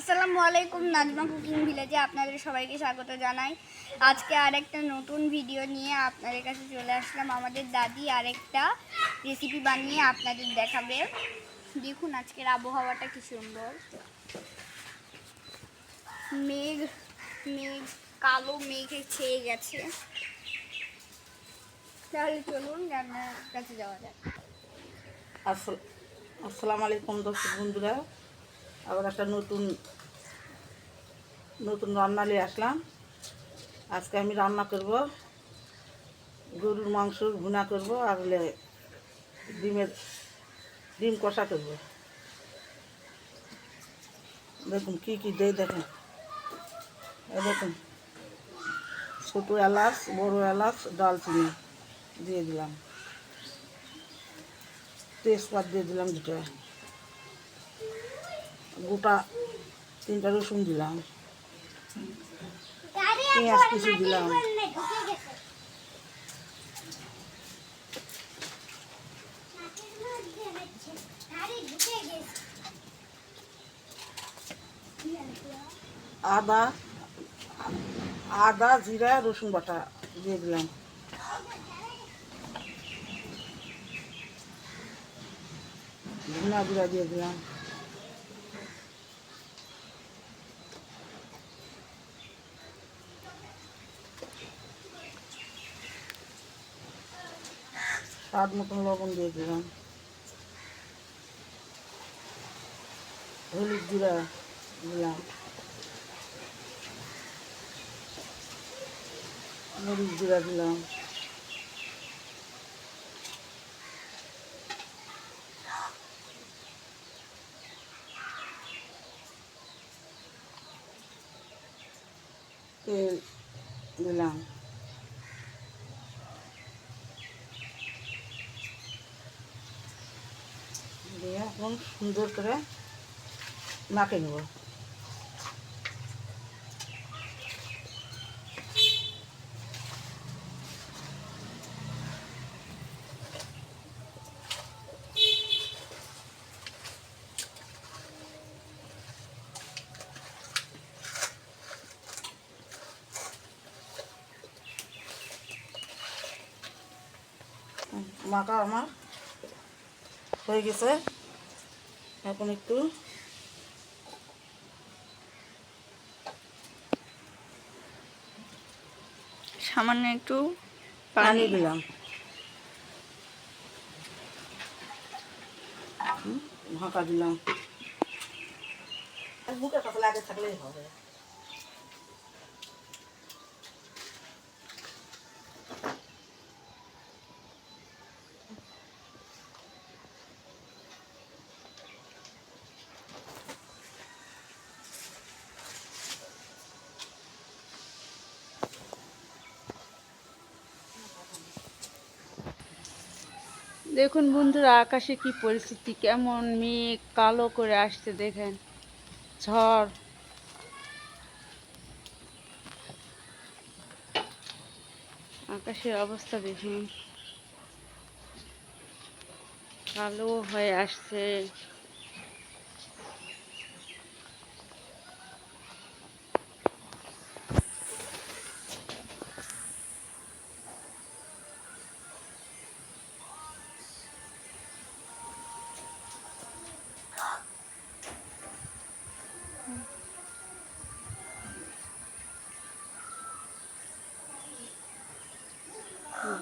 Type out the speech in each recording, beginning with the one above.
আসসালামু আলাইকুম, নাজমা কুকিং ভিলেজে আপনাদের সবাইকে স্বাগত জানাই। আজকে আরেকটা নতুন ভিডিও নিয়ে আপনাদের কাছে চলে আসলাম। আমাদের দাদি আরেকটা রেসিপি বানিয়ে আপনাদের দেখাবে। দেখুন আজকের আবহাওয়াটা কি সুন্দর, মেঘ মেঘ কালো মেঘে ছেয়ে গেছে। তাহলে চলুন রান্নার কাছে যাওয়া যাক। আসসালামু আলাইকুম দর্শক বন্ধুরা, আবার একটা নতুন রান্না নিয়ে আসলাম। আজকে আমি রান্না করব গরুর মাংস ভুনা করব, আর ডিম কষা করব। দেখুন কি কি দেয়, দেখুন দেখুন ছোটো এলাচ, বড় এলাচ, ডালচিনি দিয়ে দিলাম, তেজপাত দিয়ে দিলাম দুটো, গোটা 3টা রসুন দিলাম, পেঁয়াজ কিছু দিলাম, আদা জিরা রসুন বাটা দিয়ে দিলাম, ধনিয়া গুঁড়া দিয়ে দিলাম, স্বাদ মতন লবণ দিয়ে দিলাম, হলুদ গুঁড়া দিলাম, মরিচ গুঁড়া দিলাম, তেল দিলাম, দিয়ে এখন সুন্দর করে মাখে নেব। মাখা আমার হয়ে গেছে, এখন একটু সামান্য একটু পানি দিলাম, ঢাকা দিলাম, বুকের কাছে লাগে থাকলেই হবে। দেখুন বন্ধুরা, আকাশে কি পরিস্থিতি, কেমন মেঘ কালো করে আসছে, দেখেন ঝড়। আকাশের অবস্থা দেখুন, কালো হয়ে আসছে।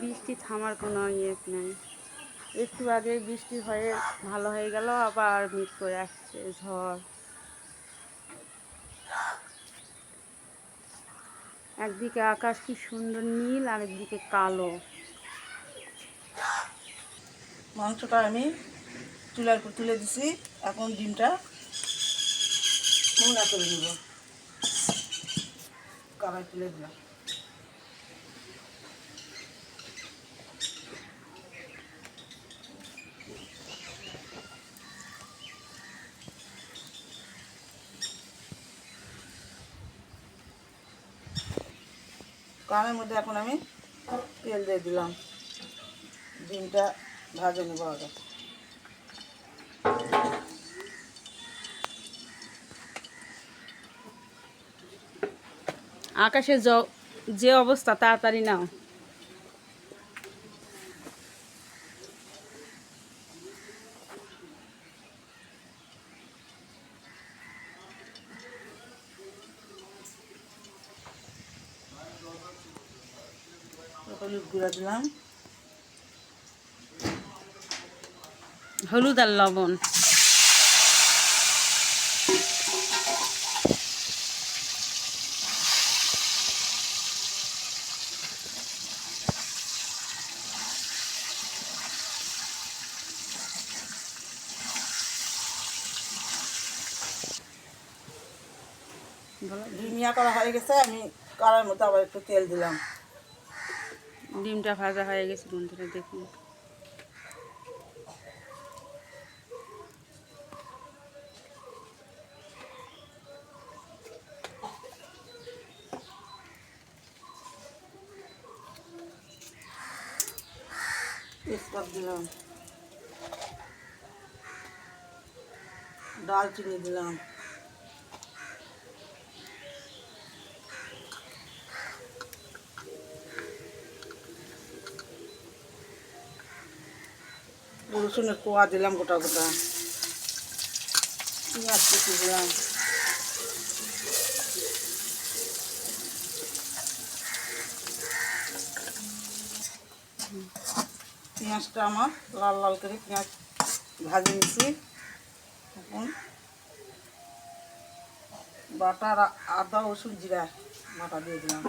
বৃষ্টি থামার কোনো ইয়ে নেই। একটু আগে বৃষ্টি হয়ে ভালো হয়ে গেল, আবার মেঘ করে আসছে ঝড়। একদিকে আকাশ কি সুন্দর নীল, আর একদিকে কালো। মাংসটা আমি চুলার উপর তুলে দিছি, এখন ডিমটা ভুনা করে নেব। কড়াই তুলে দিলাম, কড়াইয়ের মধ্যে এখন আমি তেল দিয়ে দিলাম, ডিমটা ভাজে নেব আগে। আকাশের যে অবস্থা, তাড়াতাড়ি নাও। হলুদ গুঁড়া দিলাম, হলুদ আর লবণ। ডিম ইয়া করা হয়ে গেছে, আমি কড়াইয়ের মধ্যে আবার একটু তেল দিলাম। ডিমটা ভাজা হয়ে গেছে বন্ধুরা, দেখুন। তেজপাত দিলাম, দারচিনি দিলাম, রসুনের কোয়া দিলাম গোটা গোটা, পেঁয়াজ কুচি দিলাম, পেঁয়াজটা আমার লাল লাল করে পেঁয়াজ ভাজে নিচ্ছি। এখন বাটার আদা রসুন জিরা বাটা দিয়ে দিলাম,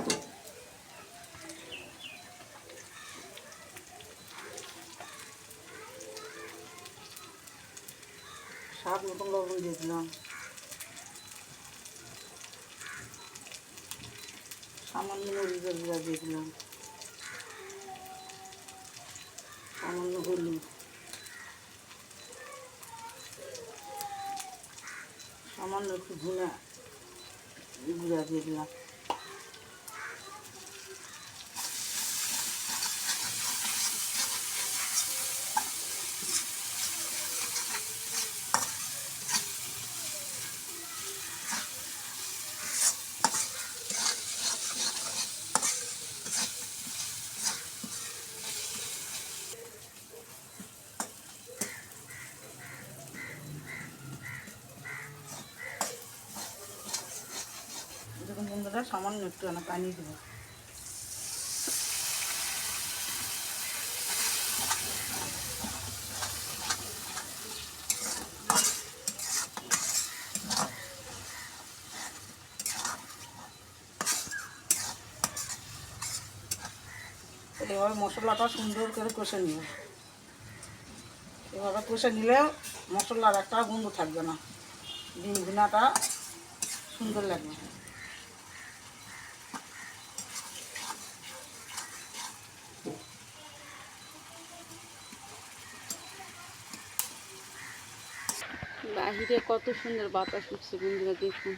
স্বাদ মতন লবণ দিয়ে দিলাম, সামান্য মরিচের গুঁড়া দিয়ে দিলাম, সামান্য হলুদ, সামান্য একটু ধনে গুঁড়া দিয়ে দিলাম, দেখুন বন্ধুরা, সামান্য একটু পানি দেবো। এভাবে মশলাটা সুন্দর করে কষে নিব। এভাবে কষে নিলে মশলার একটা গন্ধ থাকবে না, ডিম ভুনাটা সুন্দর লাগবে। বাহিরে কত সুন্দর বাতাস উঠছে বন্ধুরা, দেখুন।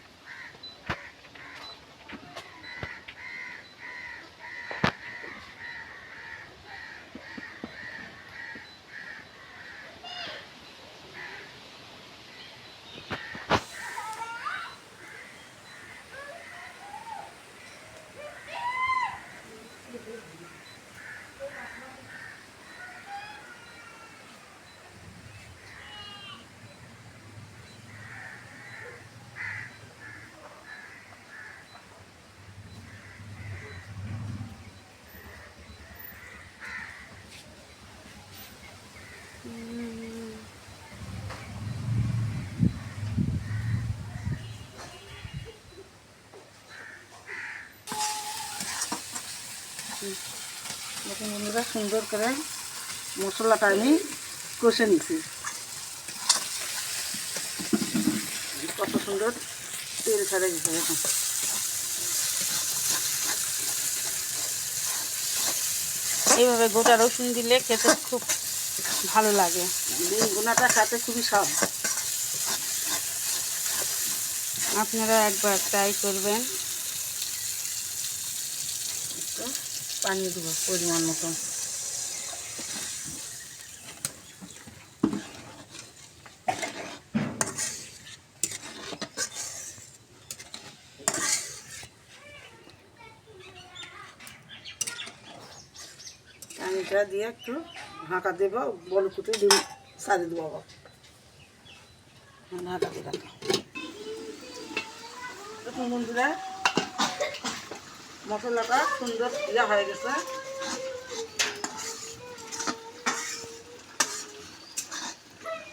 দেখুন বন্ধুরা, সুন্দর করে মশলাটা আমি কষে নিচ্ছি। কত সুন্দর তেল ছেড়ে গেছে দেখুন। এইভাবে গোটা রসুন দিলে খেতে খুব ভালো লাগে। ডিম ভুনাটা খেতে খুবই স্বাদ। আপনারা একবার ট্রাই করবেন। পানি দেবো পরিমাণ মতন। ডিমটা দিয়ে একটু ঢাকা দেবো, বড় কুটে ডিম সারি দেবো আবার ঢাকা দিয়ে রাখলাম। দেখুন বন্ধুরা মশলাটা সুন্দর ইয়া হয়ে গেছে।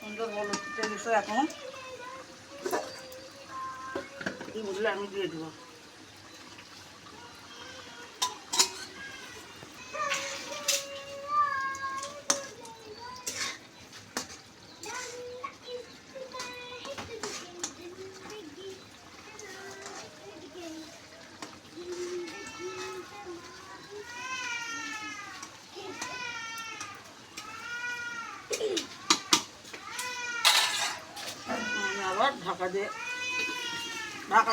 সুন্দর বড় কুটে গেছে। এখন ডিমগুলো আমি দিয়ে দেবো। আমি আবার ঢাকা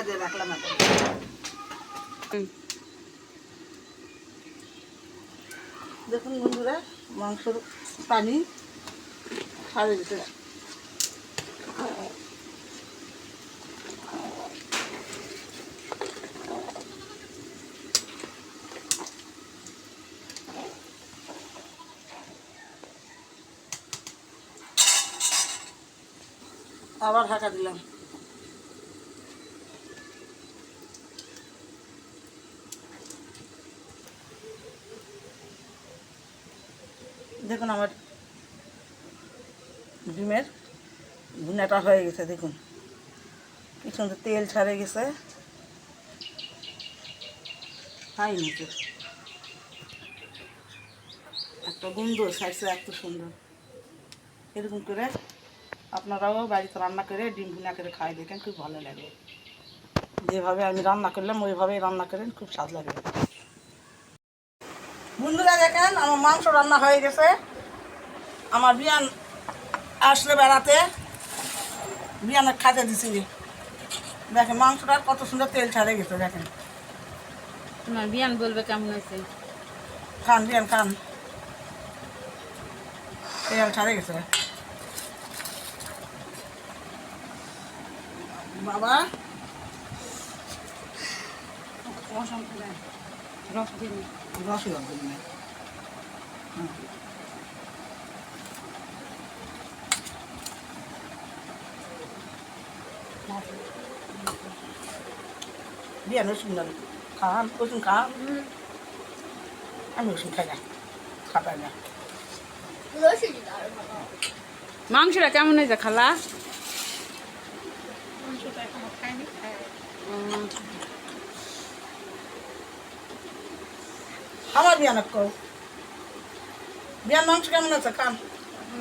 দিয়ে রাখলাম। এখন দেখুন বন্ধুরা মাংসর পানি ছাড়ে দিতে। আবার ঢাকা দিলাম। দেখুন আমার ডিমের ভুনাটা হয়ে গেছে। দেখুন কি সুন্দর তেল ছাড়ে গেছে। তাই নাকি একটা গন্ধ ছাড়ছে এত সুন্দর। এরকম করে আপনারাও বাড়িতে রান্না করে ডিম ভুনা করে খাই দেখেন, খুব ভালো লাগে। যেভাবে আমি রান্না করলাম ওইভাবেই রান্না করেন, খুব স্বাদ লাগে। বন্ধুরা দেখেন আমার মাংস রান্না হয়ে গেছে। আমার বিয়ান আসলে বেড়াতে, বিয়ানের খাতে দিছি। দেখেন মাংসটা কত সুন্দর তেল ছাড়ে গেছে। দেখেন তোমার বিয়ান বলবে কেমন হয়েছে। খান বিয়ান খান, তেল ছাড়ে গেছে। বাবা রস দিন। রসই হবে না। বিয়ান ওষুধ না খান, ওষুধ খান। আমি ওষুধ খাই না, খাতাই না। রসুনটা আরো ভালো হবে। মাংসটা কেমন হয়েছে খালা? মাংসটা এখনো খাইনি। আমার বিয়ান কও, বিয়ান মাংস কেমন আছে? খান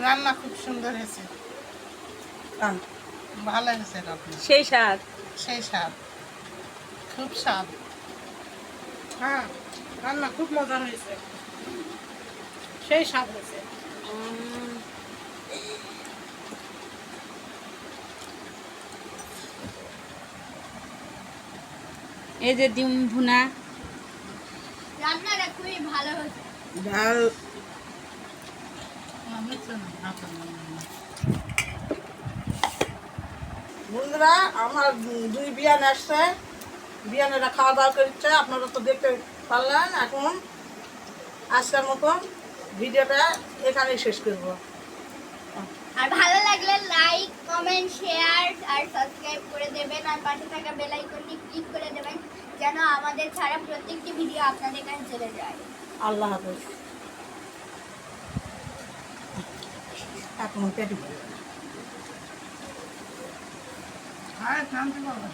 রান্না খুব সুন্দর হয়েছে, খান। ভালো হয়েছে রান্না, সেই স্বাদ। সেই স্বাদ, খুব স্বাদ। হ্যাঁ রান্না খুব মজার হয়েছে, সেই স্বাদ হয়েছে। এই যে ডিম ভুনা, রান্নাটা খুবই ভালো হয়েছে। ডাল বন্ধুরা আমার দুই বিয়ান আসছে, বিয়ানেরা খাওয়া দাওয়া করছে। আপনারা তো দেখতে পারলেন। এখন আজকের মতন ভিডিওটা এখানেই শেষ করব। আর ভালো লাগলে লাইক কমেন্ট শেয়ার আর সাবস্ক্রাইব করে দেবেন, আর পাশে থাকা বেল আইকনটি ক্লিক করে দেবেন যেন আমাদের ছাড়া প্রত্যেকটি ভিডিও আপনাদের কাছে চলে যায়। আল্লাহ হাফেজ। এখন পেটি হ্যাঁ জানতে পারবো।